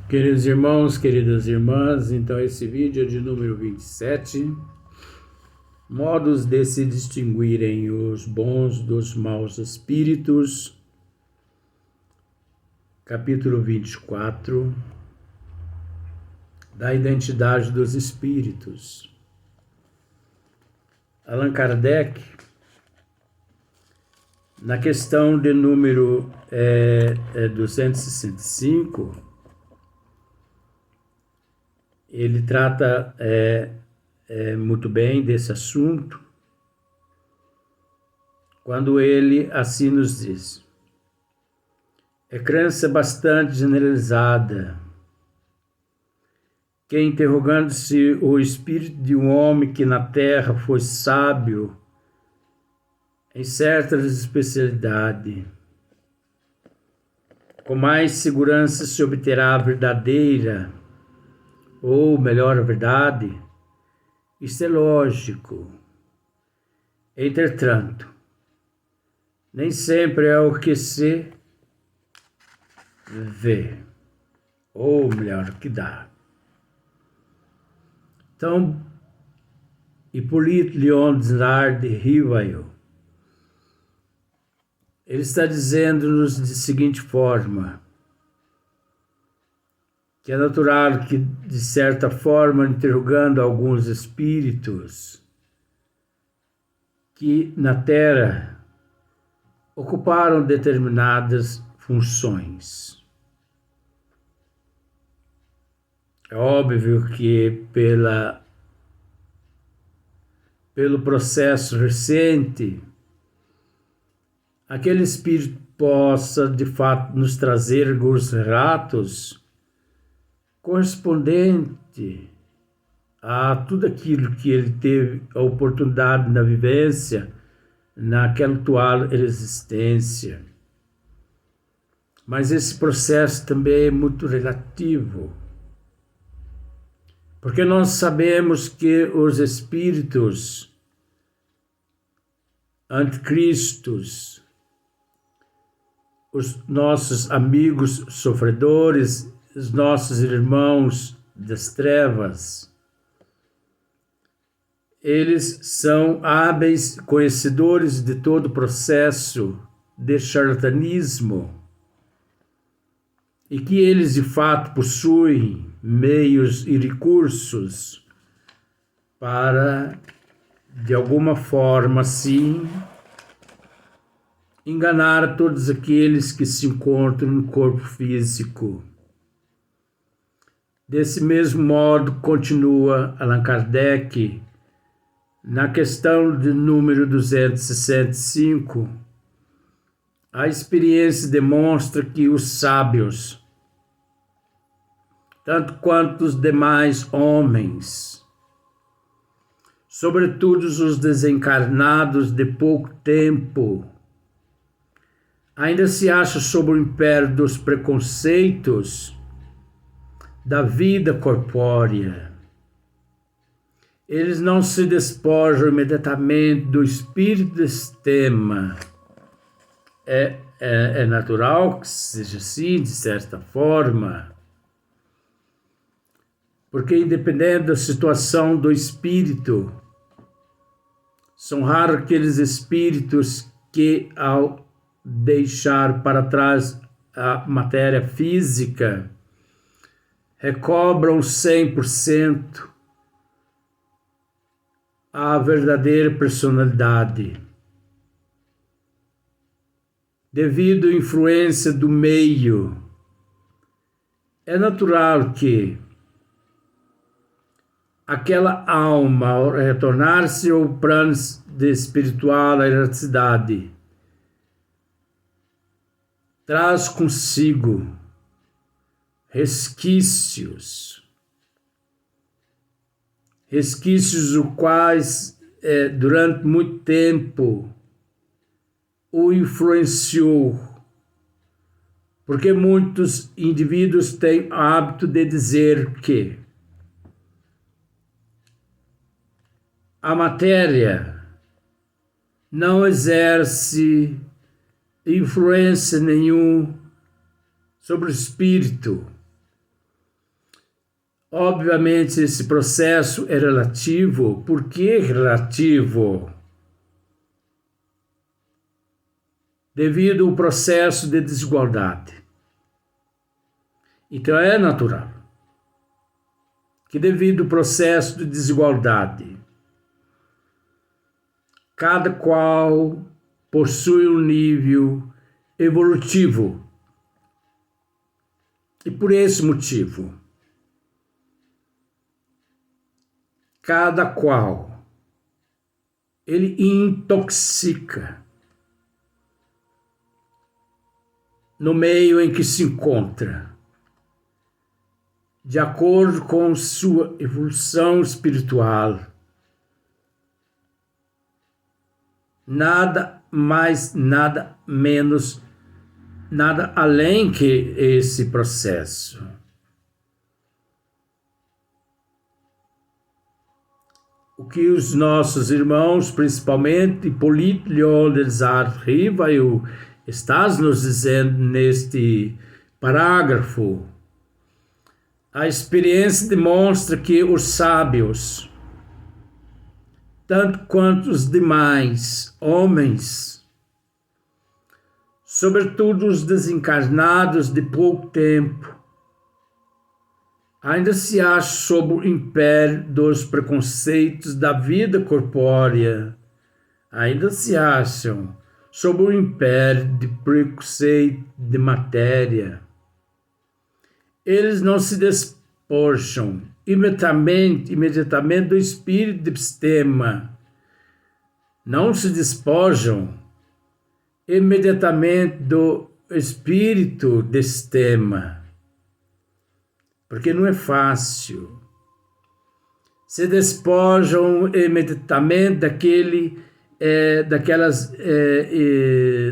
Queridos irmãos, queridas irmãs, então esse vídeo é de número 27, modos de se distinguirem os bons dos maus espíritos, capítulo 24, da identidade dos espíritos. Allan Kardec, na questão de número 265, ele trata muito bem desse assunto, quando ele assim nos diz: é crença bastante generalizada que, interrogando-se o espírito de um homem que na terra foi sábio em certas especialidades, com mais segurança se obterá a verdadeira, ou melhor, a verdade. Isto é lógico. Entretanto, nem sempre é o que se vê, ou melhor, o que dá. Então, Hippolyte Léon de Rivail, ele está dizendo-nos de seguinte forma: que é natural que, de certa forma, interrogando alguns espíritos que na Terra ocuparam determinadas funções. É óbvio que pelo processo recente, aquele espírito possa, de fato, nos trazer alguns relatos correspondente a tudo aquilo que ele teve a oportunidade na vivência, naquela atual existência. Mas esse processo também é muito relativo, porque nós sabemos que os espíritos anticristos, os nossos amigos sofredores, os nossos irmãos das trevas, eles são hábeis conhecedores de todo o processo de charlatanismo e que eles de fato possuem meios e recursos para, de alguma forma, sim, enganar todos aqueles que se encontram no corpo físico. Desse mesmo modo, continua Allan Kardec, na questão de número 265, a experiência demonstra que os sábios, tanto quanto os demais homens, sobretudo os desencarnados de pouco tempo, ainda se acham sob o império dos preconceitos da vida corpórea. Eles não se despojam imediatamente do espírito desse tema. É natural que seja assim, de certa forma, porque, independente da situação do espírito, são raros aqueles espíritos que, ao deixar para trás a matéria física, recobram 100% a verdadeira personalidade. Devido à influência do meio, é natural que aquela alma, ao retornar-se ao plano de espiritual, a erraticidade, traz consigo resquícios os quais durante muito tempo o influenciou, porque muitos indivíduos têm o hábito de dizer que a matéria não exerce influência nenhuma sobre o espírito, Obviamente, esse processo é relativo. Por que relativo? Devido ao processo de desigualdade. Então, é natural que, devido ao processo de desigualdade, cada qual possui um nível evolutivo. E por esse motivo, cada qual ele intoxica no meio em que se encontra, de acordo com sua evolução espiritual. Nada mais, nada menos, nada além que esse processo. O que os nossos irmãos, principalmente Hipólito Leon deles Rivaio, está nos dizendo neste parágrafo, a experiência demonstra que os sábios, tanto quanto os demais homens, sobretudo os desencarnados de pouco tempo, ainda se acham sob o império dos preconceitos da vida corpórea, ainda se acham sob o império de preconceito de matéria. Eles não se despojam imediatamente do espírito de epistema, não se despojam imediatamente do espírito de sistema, porque não é fácil. Se despojam imediatamente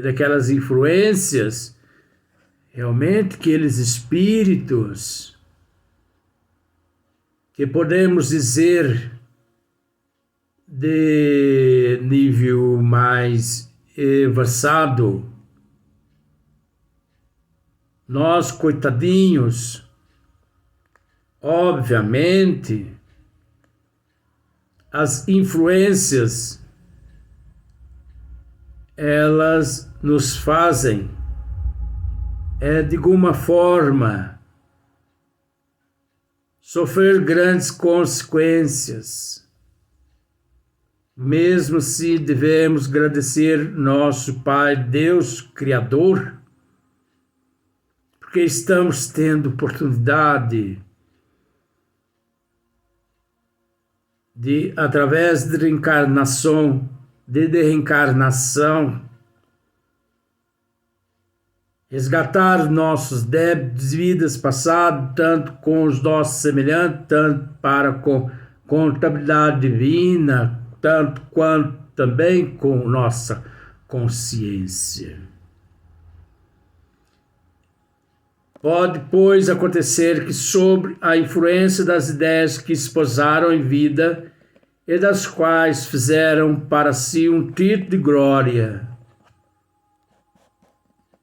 daquelas influências, realmente aqueles espíritos que podemos dizer de nível mais avançado, nós coitadinhos, obviamente, as influências, elas nos fazem, de alguma forma, sofrer grandes consequências, mesmo se devemos agradecer nosso Pai, Deus Criador, porque estamos tendo oportunidade de, através de reencarnação, resgatar nossos débitos de vidas passadas, tanto com os nossos semelhantes, tanto para com contabilidade divina, tanto quanto também com nossa consciência. Pode, pois, acontecer que, sobre a influência das ideias que esposaram em vida e das quais fizeram para si um título de glória,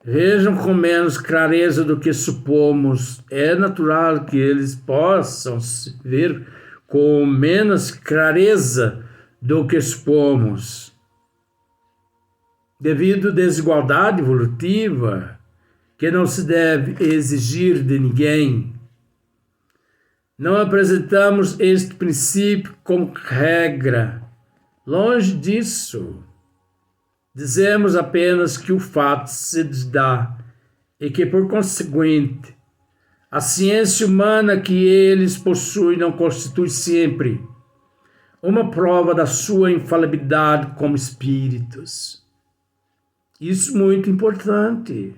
vejam com menos clareza do que supomos. É natural que eles possam ver com menos clareza do que supomos, devido à desigualdade evolutiva que não se deve exigir de ninguém. Não apresentamos este princípio como regra. Longe disso. Dizemos apenas que o fato se dá e que, por conseguinte, a ciência humana que eles possuem não constitui sempre uma prova da sua infalibilidade como espíritos. Isso é muito importante.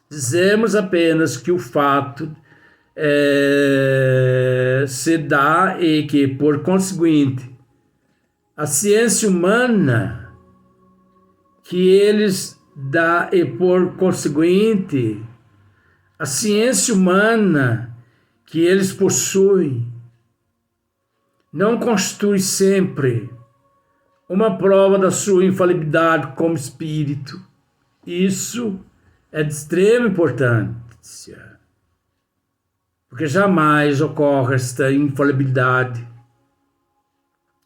Dizemos apenas que o fato se dá e que, por conseguinte, a ciência humana que eles dá e, por conseguinte, a ciência humana que eles possuem não constitui sempre uma prova da sua infalibilidade como espírito. Isso é de extrema importância, porque jamais ocorre esta infalibilidade,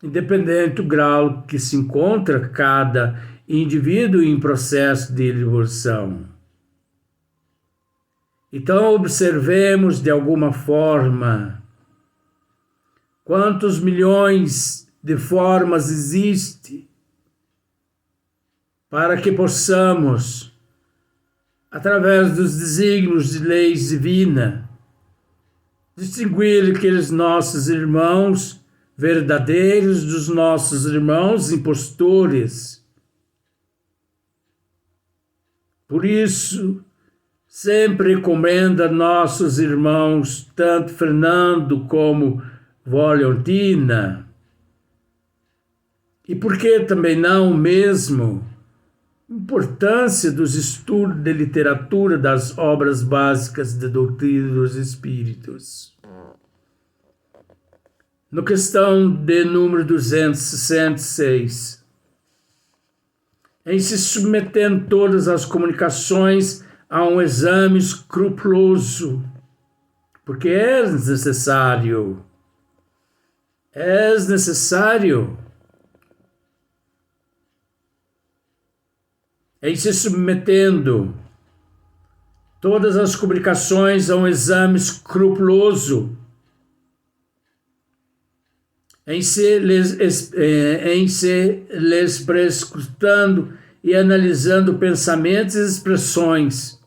independente do grau que se encontra cada indivíduo em processo de evolução. Então, observemos de alguma forma quantos milhões de formas existem para que possamos, através dos desígnios de leis divinas, distinguir aqueles nossos irmãos verdadeiros dos nossos irmãos impostores. Por isso, sempre recomendo a nossos irmãos, tanto Fernando como Valentina, e por que também não mesmo importância dos estudos de literatura das obras básicas da doutrina dos espíritos. Na questão de número 266, em se submetendo todas as comunicações a um exame escrupuloso, porque é necessário, em se submetendo todas as comunicações a um exame escrupuloso, em se lhes prescrutando e analisando pensamentos e expressões,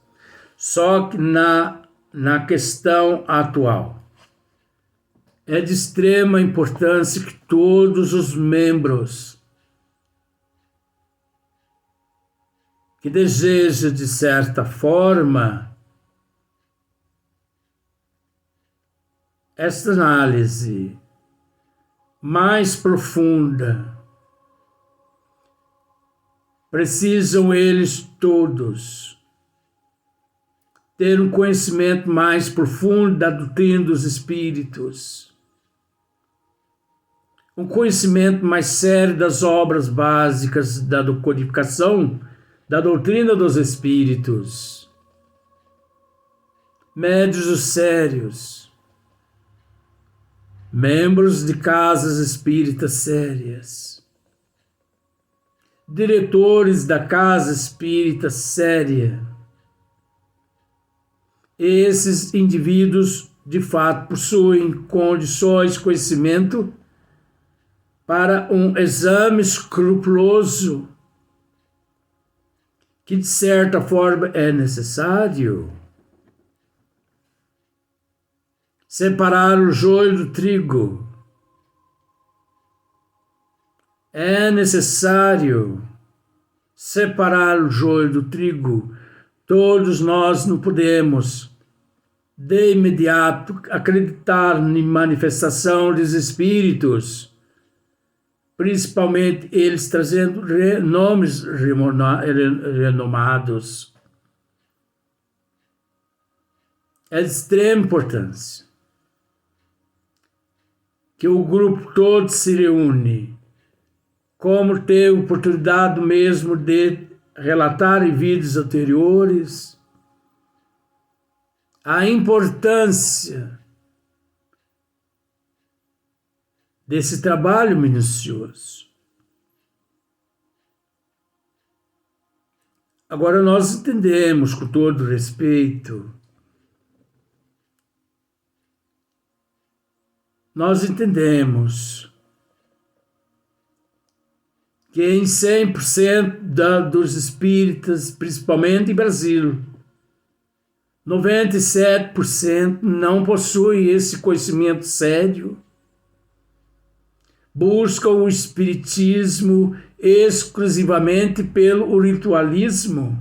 só que na questão atual. É de extrema importância que todos os membros que desejam, de certa forma, esta análise mais profunda, precisam eles todos ter um conhecimento mais profundo da doutrina dos espíritos, um conhecimento mais sério das obras básicas da codificação da doutrina dos espíritos, médiuns sérios, membros de casas espíritas sérias, diretores da casa espírita séria. Esses indivíduos, de fato, possuem condições de conhecimento para um exame escrupuloso que, de certa forma, é necessário. Separar o joio do trigo. É necessário separar o joio do trigo. Todos nós não podemos, de imediato, acreditar em manifestação dos espíritos, principalmente eles trazendo nomes renomados. É de extrema importância que o grupo todo se reúne, como teve oportunidade mesmo de relatar em vídeos anteriores, a importância desse trabalho minucioso. Agora nós entendemos, com todo respeito, nós entendemos que em 100% dos espíritas, principalmente em Brasil, 97% não possuem esse conhecimento sério, buscam o espiritismo exclusivamente pelo ritualismo,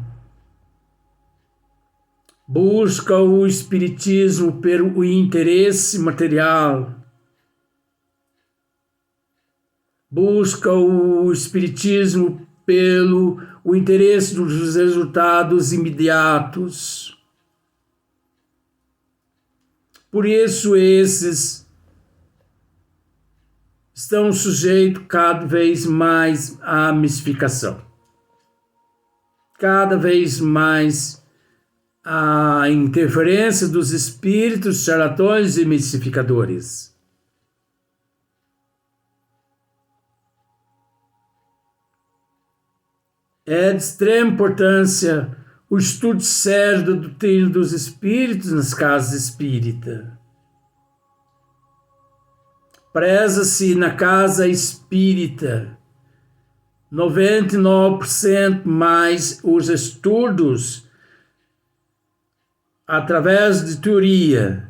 buscam o espiritismo pelo interesse material, busca o espiritismo pelo o interesse dos resultados imediatos. Por isso esses estão sujeitos cada vez mais à mistificação, cada vez mais a interferência dos espíritos charlatões e mistificadores. É de extrema importância o estudo sério da doutrina dos espíritos nas casas espíritas. Preza-se na casa espírita 99% mais os estudos através de teoria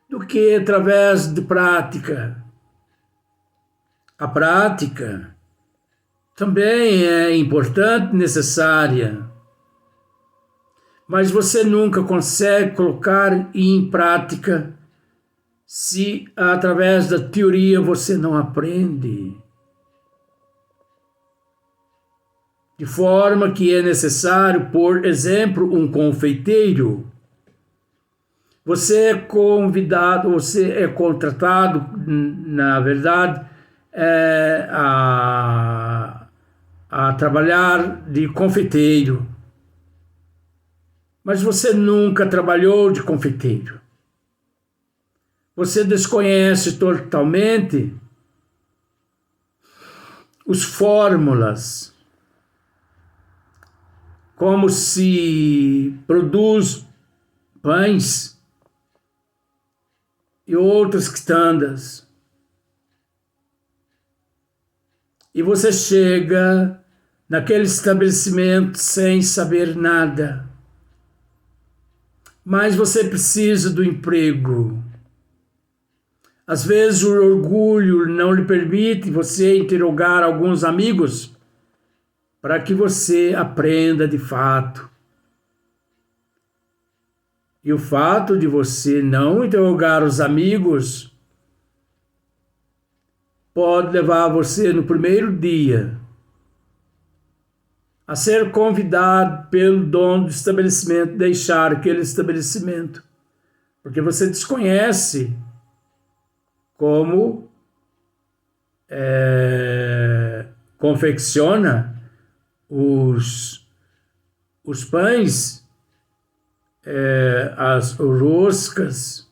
do que através de prática. A prática também é importante e necessária, mas você nunca consegue colocar em prática se através da teoria você não aprende. De forma que é necessário, por exemplo, um confeiteiro. Você é convidado, você é contratado, na verdade, a trabalhar de confeiteiro. Mas você nunca trabalhou de confeiteiro. Você desconhece totalmente as fórmulas, como se produz pães e outras quitandas. E você chega naquele estabelecimento sem saber nada. Mas você precisa do emprego. Às vezes o orgulho não lhe permite você interrogar alguns amigos para que você aprenda de fato. E o fato de você não interrogar os amigos pode levar você no primeiro dia a ser convidado pelo dono do estabelecimento a deixar aquele estabelecimento, porque você desconhece como confecciona os pães, as roscas.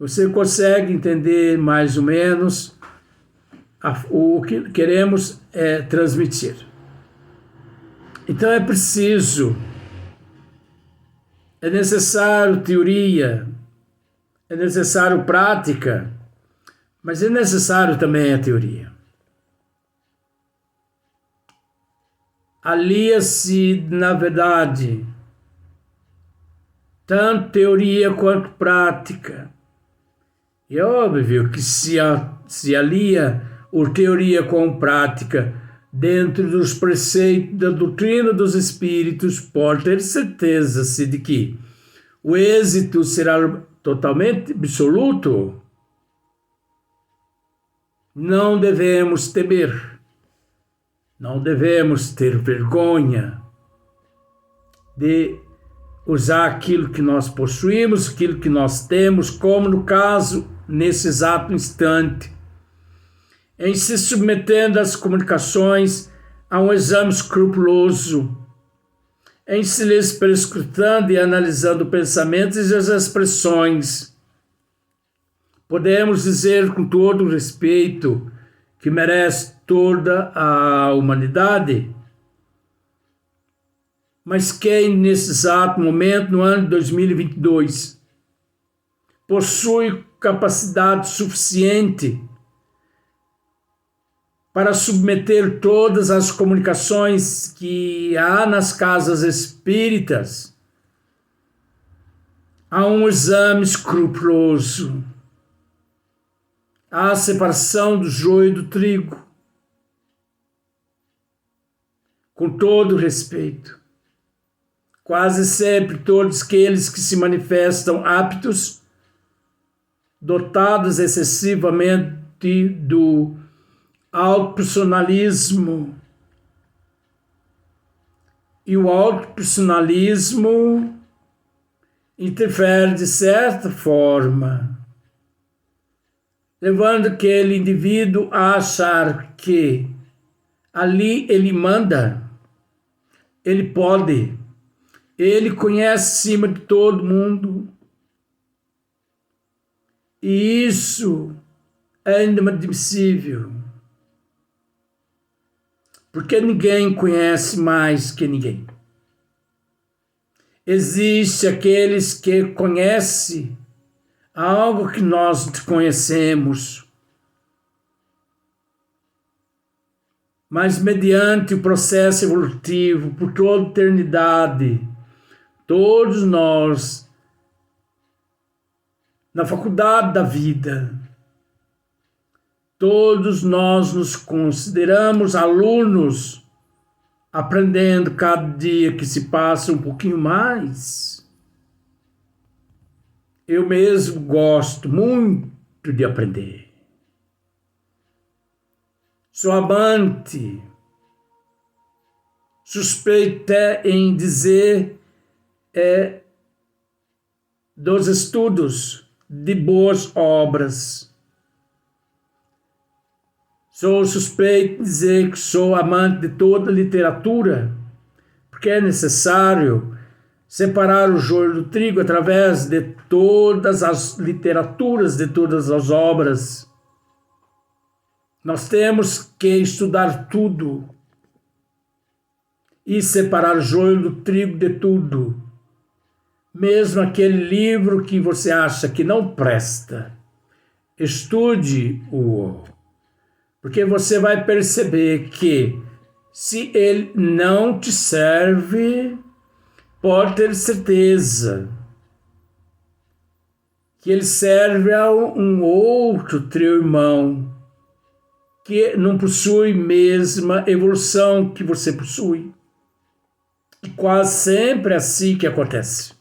Você consegue entender mais ou menos o que queremos transmitir. Então é necessário teoria, é necessário prática, mas é necessário também a teoria. Alia-se, na verdade, tanto teoria quanto prática. E é óbvio que se alia a teoria com prática dentro dos preceitos da doutrina dos espíritos, pode ter certeza-se de que o êxito será totalmente absoluto. Não devemos temer. Não devemos ter vergonha de usar aquilo que nós possuímos, aquilo que nós temos, como no caso, nesse exato instante, em se submetendo às comunicações a um exame escrupuloso, em se lhes perscrutando e analisando pensamentos e as expressões. Podemos dizer com todo o respeito que merece toda a humanidade, mas quem nesse exato momento, no ano de 2022, possui capacidade suficiente para submeter todas as comunicações que há nas casas espíritas a um exame escrupuloso, à separação do joio e do trigo, com todo respeito. Quase sempre todos aqueles que se manifestam aptos, dotados excessivamente do autopersonalismo, e o autopersonalismo interfere de certa forma, levando aquele indivíduo a achar que ali ele manda, ele pode, Ele conhece acima de todo mundo. E isso é inadmissível. Porque ninguém conhece mais que ninguém. Existe aqueles que conhecem algo que nós desconhecemos, mas mediante o processo evolutivo, por toda a eternidade, todos nós, na faculdade da vida, todos nós nos consideramos alunos, aprendendo cada dia que se passa um pouquinho mais. Eu mesmo gosto muito de aprender. Sou amante, suspeito em dizer, dos estudos de boas obras. Sou suspeito de dizer que sou amante de toda literatura, porque é necessário separar o joio do trigo através de todas as literaturas, de todas as obras. Nós temos que estudar tudo e separar o joio do trigo de tudo. Mesmo aquele livro que você acha que não presta, estude-o, porque você vai perceber que se ele não te serve, pode ter certeza que ele serve a um outro teu irmão que não possui a mesma evolução que você possui. E quase sempre é assim que acontece.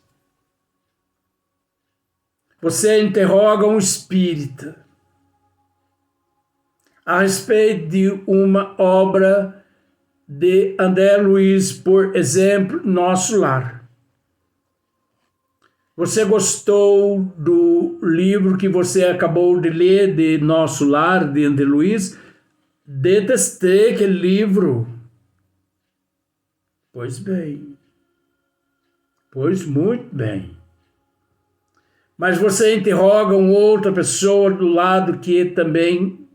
Você interroga um espírita a respeito de uma obra de André Luiz, por exemplo, Nosso Lar. Você gostou do livro que você acabou de ler, de Nosso Lar, de André Luiz? Detestei aquele livro. Pois bem. Pois muito bem. Mas você interroga uma outra pessoa do lado que também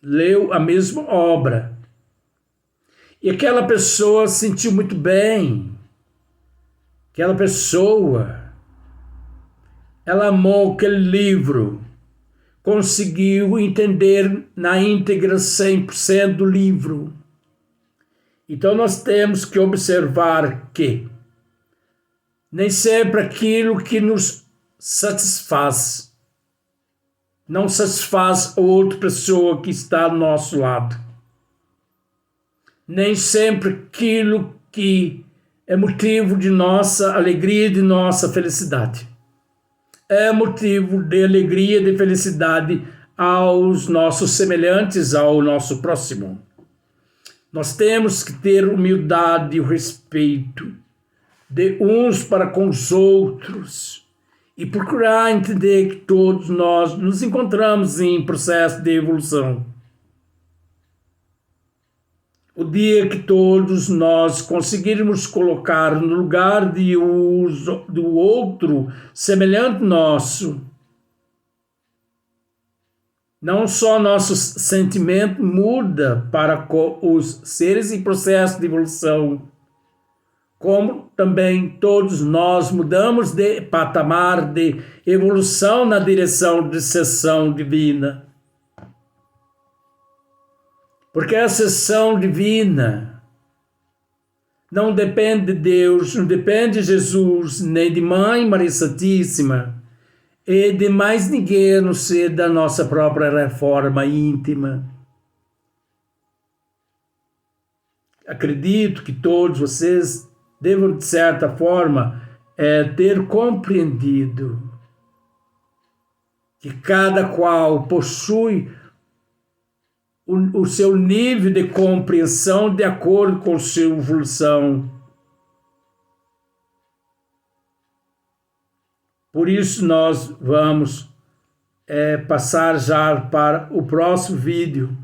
leu a mesma obra. E aquela pessoa se sentiu muito bem. Aquela pessoa, ela amou aquele livro. Conseguiu entender na íntegra 100% do livro. Então nós temos que observar que nem sempre aquilo que nos satisfaz não satisfaz outra pessoa que está ao nosso lado. Nem sempre aquilo que é motivo de nossa alegria e de nossa felicidade é motivo de alegria e de felicidade aos nossos semelhantes, ao nosso próximo. Nós temos que ter humildade e o respeito de uns para com os outros e procurar entender que todos nós nos encontramos em processo de evolução. O dia que todos nós conseguirmos colocar no lugar do outro semelhante nosso, não só nosso sentimento muda para os seres em processo de evolução, como também todos nós mudamos de patamar de evolução na direção de ascensão divina. Porque a ascensão divina não depende de Deus, não depende de Jesus, nem de Mãe Maria Santíssima, e de mais ninguém a não ser da nossa própria reforma íntima. Acredito que todos vocês devam, de certa forma, ter compreendido que cada qual possui o seu nível de compreensão de acordo com sua evolução. Por isso nós vamos passar já para o próximo vídeo,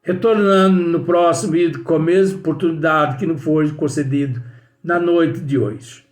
retornando no próximo vídeo com a mesma oportunidade que não foi concedido na noite de hoje.